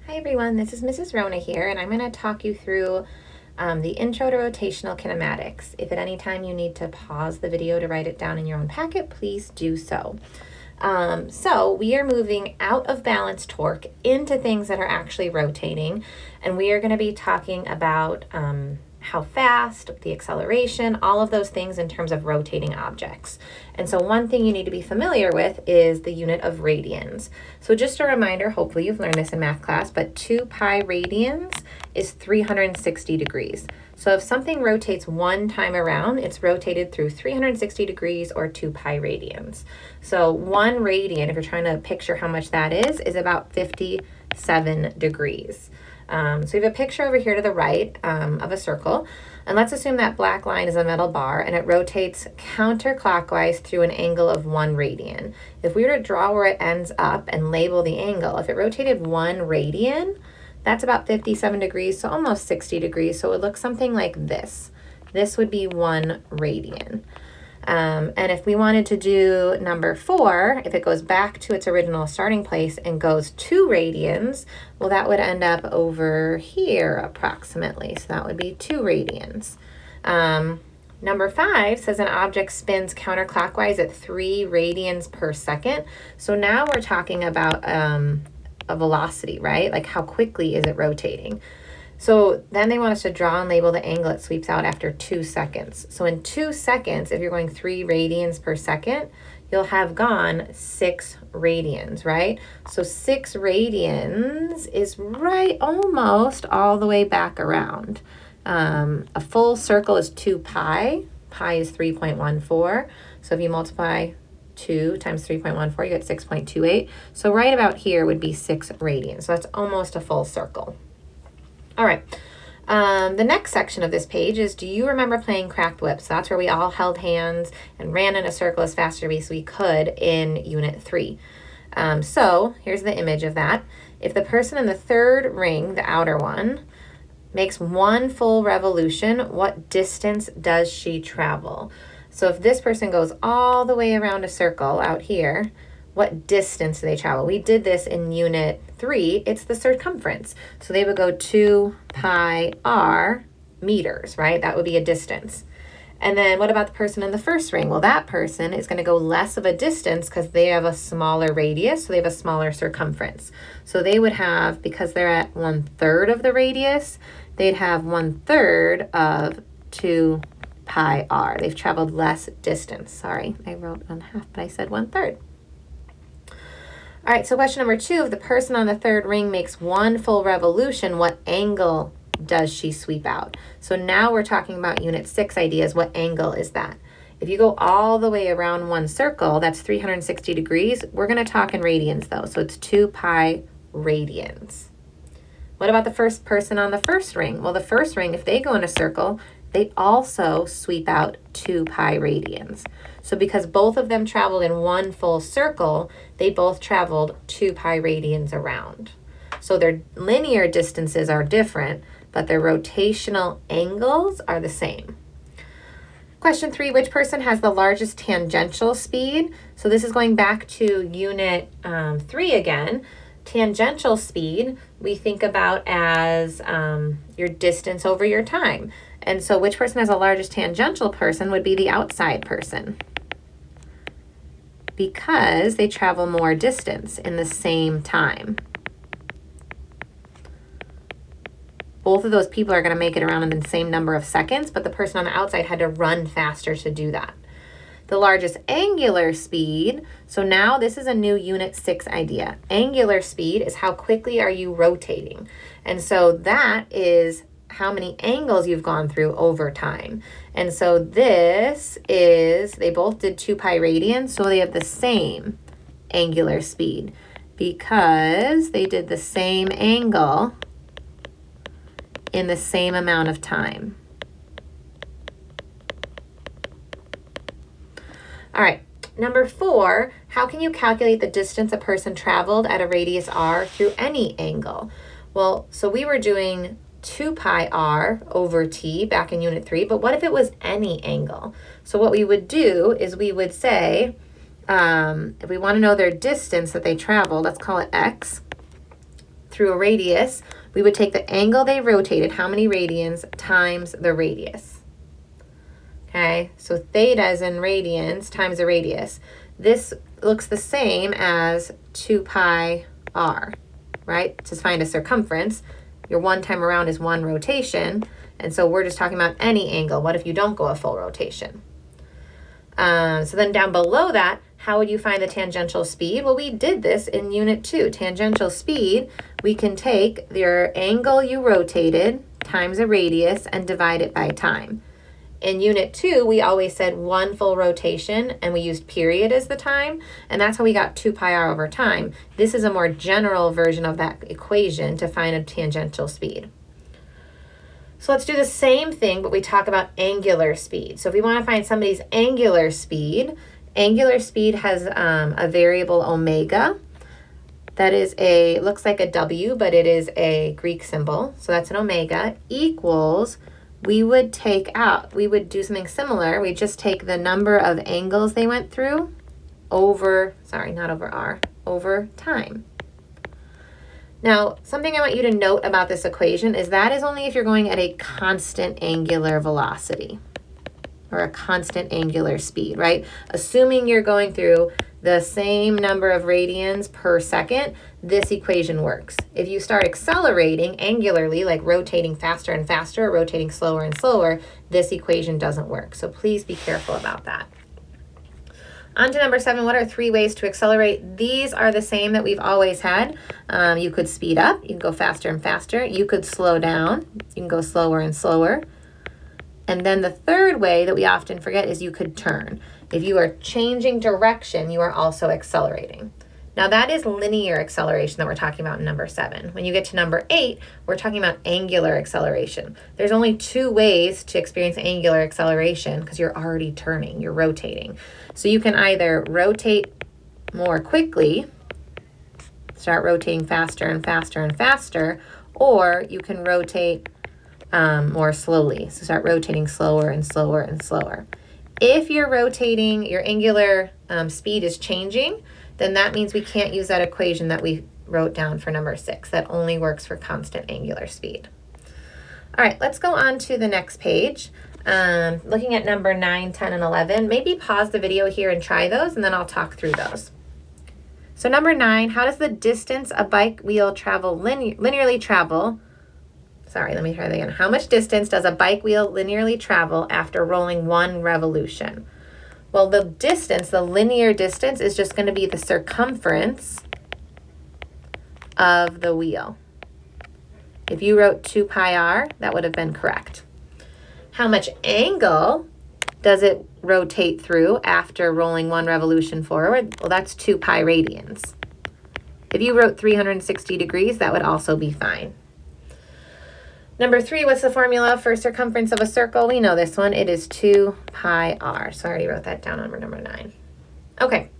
Hi everyone, this is Mrs. Rona here, and I'm going to talk you through the Intro to Rotational Kinematics. If at any time you need to pause the video to write it down in your own packet, please do so. So we are moving out of balance torque into things that are actually rotating, and we are going to be talking about how fast, the acceleration, all of those things in terms of rotating objects. And so one thing you need to be familiar with is the unit of radians. So just a reminder, hopefully you've learned this in math class, but 2 pi radians is 360 degrees. So if something rotates one time around, it's rotated through 360 degrees or 2 pi radians. So 1 radian, if you're trying to picture how much that is about 57 degrees. So we have a picture over here to the right of a circle, and let's assume that black line is a metal bar and it rotates counterclockwise through an angle of 1 radian. If we were to draw where it ends up and label the angle, if it rotated 1 radian, that's about 57 degrees, so almost 60 degrees, so it would look something like this. This would be 1 radian. And if we wanted to do number 4, if it goes back to its original starting place and goes 2 radians, well, that would end up over here approximately. So that would be 2 radians. Number 5 says an object spins counterclockwise at 3 radians per second. So now we're talking about a velocity, right? Like how quickly is it rotating? So then they want us to draw and label the angle it sweeps out after 2 seconds. So in 2 seconds, if you're going 3 radians per second, you'll have gone 6 radians, right? So 6 radians is right almost all the way back around. A full circle is 2 pi. Pi is 3.14. So if you multiply 2 times 3.14, you get 6.28. So right about here would be 6 radians. So that's almost a full circle. All right, the next section of this page is, do you remember playing cracked whips? That's where we all held hands and ran in a circle as fast as we could in Unit 3. So here's the image of that. If the person in the third ring, the outer one, makes 1 full revolution, what distance does she travel? So if this person goes all the way around a circle out here, what distance do they travel? We did this in Unit 3. It's the circumference. So they would go 2 pi r meters, right? That would be a distance. And then what about the person in the first ring? Well, that person is going to go less of a distance because they have a smaller radius, so they have a smaller circumference. So they would have, because they're at 1/3 of the radius, they'd have 1/3 of 2 pi r. They've traveled less distance. Sorry, I wrote 1/2, but I said 1/3. All right, so question number 2, if the person on the third ring makes 1 full revolution, what angle does she sweep out? So now we're talking about Unit 6 ideas. What angle is that? If you go all the way around one circle, that's 360 degrees. We're going to talk in radians, though, so it's 2 pi radians. What about the first person on the first ring? Well, the first ring, if they go in a circle, they also sweep out 2 pi radians. So because both of them traveled in 1 full circle, they both traveled 2 pi radians around. So their linear distances are different, but their rotational angles are the same. Question 3, which person has the largest tangential speed? So this is going back to Unit 3 again. Tangential speed, we think about as your distance over your time. And so which person has the largest tangential person would be the outside person, because they travel more distance in the same time. Both of those people are going to make it around in the same number of seconds, but the person on the outside had to run faster to do that. The largest angular speed, so now this is a new Unit 6 idea. Angular speed is how quickly are you rotating. And so that is how many angles you've gone through over time. And so this is, they both did 2 pi radians, so they have the same angular speed because they did the same angle in the same amount of time. All right, number 4, how can you calculate the distance a person traveled at a radius r through any angle? Well, so we were doing 2 pi r over t back in Unit 3, but what if it was any angle? So what we would do is we would say, if we want to know their distance that they traveled, let's call it x, through a radius, we would take the angle they rotated, how many radians, times the radius. Okay, so theta is in radians times the radius. This looks the same as 2 pi r, right? To find a circumference, your one time around is one rotation, and so we're just talking about any angle. What if you don't go a full rotation? So then down below that, how would you find the tangential speed? Well, we did this in unit 2. Tangential speed, we can take your angle you rotated times a radius and divide it by time. In unit 2, we always said one full rotation and we used period as the time, and that's how we got 2 pi r over time. This is a more general version of that equation to find a tangential speed. So let's do the same thing, but we talk about angular speed. So if we want to find somebody's angular speed has a variable omega. That is looks like a W, but it is a Greek symbol. So that's an omega equals, we would do something similar. We just take the number of angles they went through over time. Now, something I want you to note about this equation is that is only if you're going at a constant angular velocity or a constant angular speed, right? Assuming you're going through the same number of radians per second, this equation works. If you start accelerating angularly, like rotating faster and faster, or rotating slower and slower, this equation doesn't work. So please be careful about that. On to number 7, what are 3 ways to accelerate? These are the same that we've always had. You could speed up, you can go faster and faster. You could slow down, you can go slower and slower. And then the third way that we often forget is you could turn. If you are changing direction, you are also accelerating. Now that is linear acceleration that we're talking about in number 7. When you get to number 8, we're talking about angular acceleration. There's only 2 ways to experience angular acceleration because you're already turning, you're rotating. So you can either rotate more quickly, start rotating faster and faster and faster, or you can rotate more slowly. So start rotating slower and slower and slower. If you're rotating, your angular speed is changing, then that means we can't use that equation that we wrote down for number 6. That only works for constant angular speed. All right, let's go on to the next page. Looking at number 9, 10, and 11, maybe pause the video here and try those, and then I'll talk through those. So number 9, how does the distance a bike wheel linearly travel? Sorry, let me try that again. How much distance does a bike wheel linearly travel after rolling 1 revolution? Well, the distance, the linear distance, is just going to be the circumference of the wheel. If you wrote 2 pi r, that would have been correct. How much angle does it rotate through after rolling 1 revolution forward? Well, that's 2 pi radians. If you wrote 360 degrees, that would also be fine. Number 3, what's the formula for circumference of a circle? We know this one. It is 2 pi r. So I already wrote that down on number 9. Okay.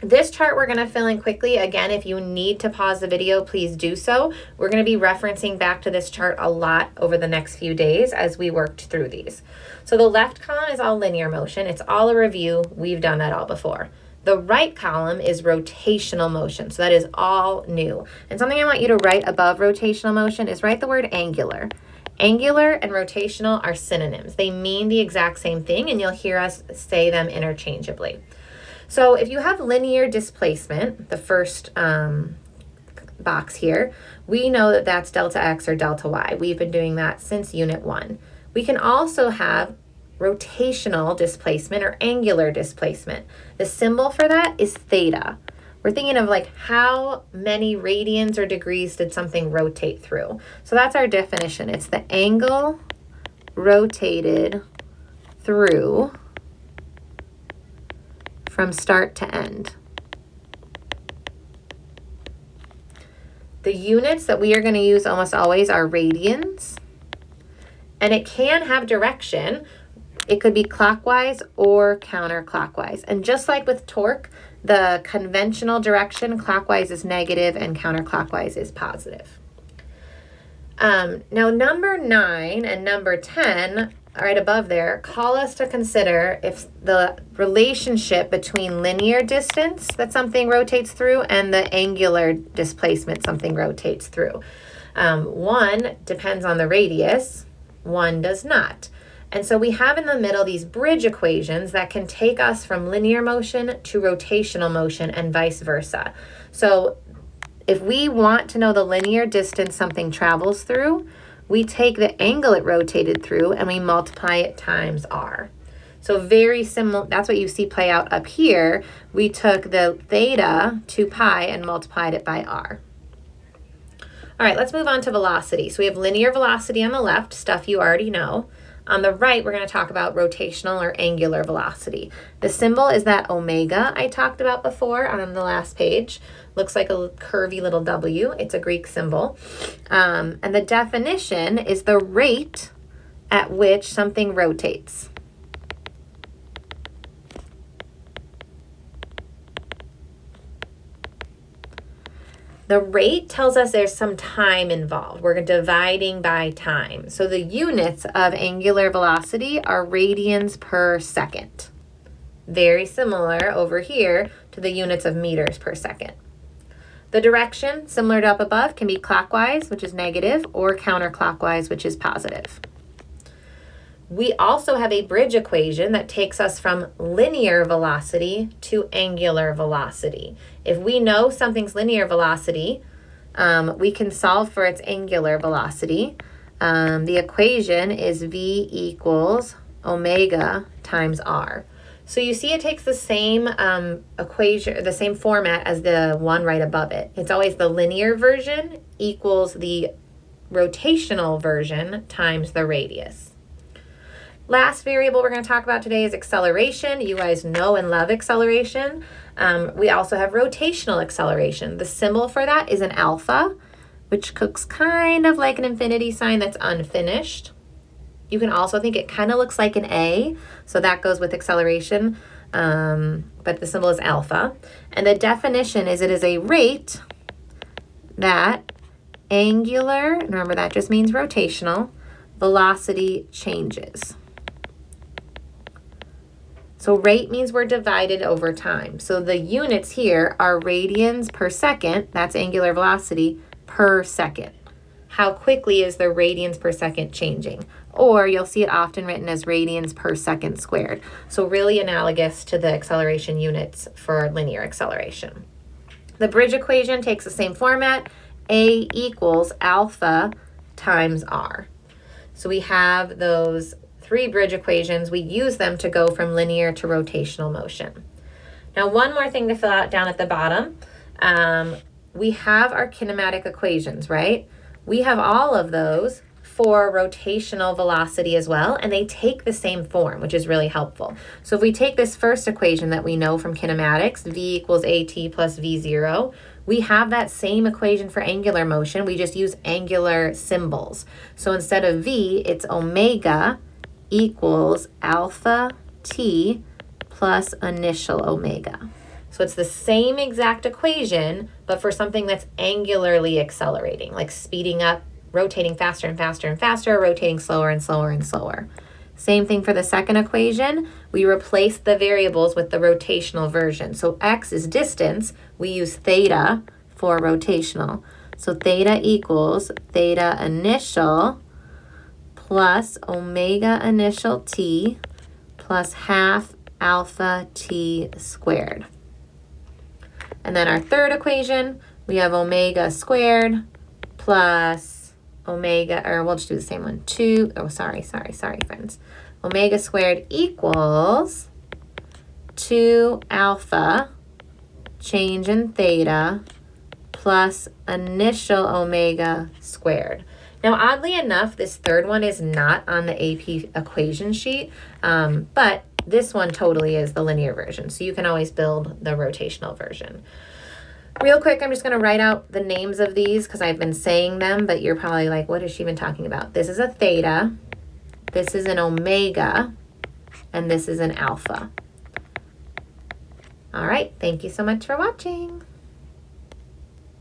This chart we're going to fill in quickly. Again, if you need to pause the video, please do so. We're going to be referencing back to this chart a lot over the next few days as we worked through these. So the left column is all linear motion. It's all a review. We've done that all before. The right column is rotational motion, so that is all new. And something I want you to write above rotational motion is write the word angular. Angular and rotational are synonyms. They mean the exact same thing, and you'll hear us say them interchangeably. So if you have linear displacement, the first box here, we know that that's delta x or delta y. We've been doing that since unit 1. We can also have rotational displacement or angular displacement. The symbol for that is theta. We're thinking of like how many radians or degrees did something rotate through. So that's our definition. It's the angle rotated through from start to end. The units that we are going to use almost always are radians, and it can have direction. It could be clockwise or counterclockwise. And just like with torque, the conventional direction, clockwise is negative and counterclockwise is positive. Now number 9 and number 10 right above there, call us to consider if the relationship between linear distance that something rotates through and the angular displacement something rotates through. One depends on the radius, one does not. And so we have in the middle these bridge equations that can take us from linear motion to rotational motion and vice versa. So if we want to know the linear distance something travels through, we take the angle it rotated through and we multiply it times r. So very similar, that's what you see play out up here. We took the theta 2 pi and multiplied it by r. All right, let's move on to velocity. So we have linear velocity on the left, stuff you already know. On the right, we're going to talk about rotational or angular velocity. The symbol is that omega I talked about before on the last page. Looks like a curvy little W. It's a Greek symbol. And the definition is the rate at which something rotates. The rate tells us there's some time involved. We're dividing by time. So the units of angular velocity are radians per second. Very similar over here to the units of meters per second. The direction, similar to up above, can be clockwise, which is negative, or counterclockwise, which is positive. We also have a bridge equation that takes us from linear velocity to angular velocity. If we know something's linear velocity, we can solve for its angular velocity. The equation is v equals omega times r. So you see it takes the same equation, the same format as the one right above it. It's always the linear version equals the rotational version times the radius. Last variable we're going to talk about today is acceleration. You guys know and love acceleration. We also have rotational acceleration. The symbol for that is an alpha, which looks kind of like an infinity sign that's unfinished. You can also think it kind of looks like an A, so that goes with acceleration, but the symbol is alpha. And the definition is it is a rate that angular, remember that just means rotational, velocity changes. So rate means we're divided over time. So the units here are radians per second, that's angular velocity, per second. How quickly is the radians per second changing? Or you'll see it often written as radians per second squared. So really analogous to the acceleration units for linear acceleration. The bridge equation takes the same format, A equals alpha times r. So we have those three bridge equations. We use them to go from linear to rotational motion. Now, one more thing to fill out down at the bottom. We have our kinematic equations, right? We have all of those for rotational velocity as well, and they take the same form, which is really helpful. So if we take this first equation that we know from kinematics, v equals at plus v0, we have that same equation for angular motion. We just use angular symbols. So instead of v, it's omega equals alpha t plus initial omega. So it's the same exact equation, but for something that's angularly accelerating, like speeding up, rotating faster and faster and faster, rotating slower and slower and slower. Same thing for the second equation. We replace the variables with the rotational version. So x is distance. We use theta for rotational. So theta equals theta initial plus omega initial t plus half alpha t squared. And then our third equation, we have omega squared plus omega, or we'll just do the same one, sorry, friends. Omega squared equals 2 alpha, change in theta, plus initial omega squared. Now, oddly enough, this third one is not on the AP equation sheet, but this one totally is the linear version, so you can always build the rotational version. Real quick, I'm just going to write out the names of these because I've been saying them, but you're probably like, what is she even talking about? This is a theta, this is an omega, and this is an alpha. All right, thank you so much for watching.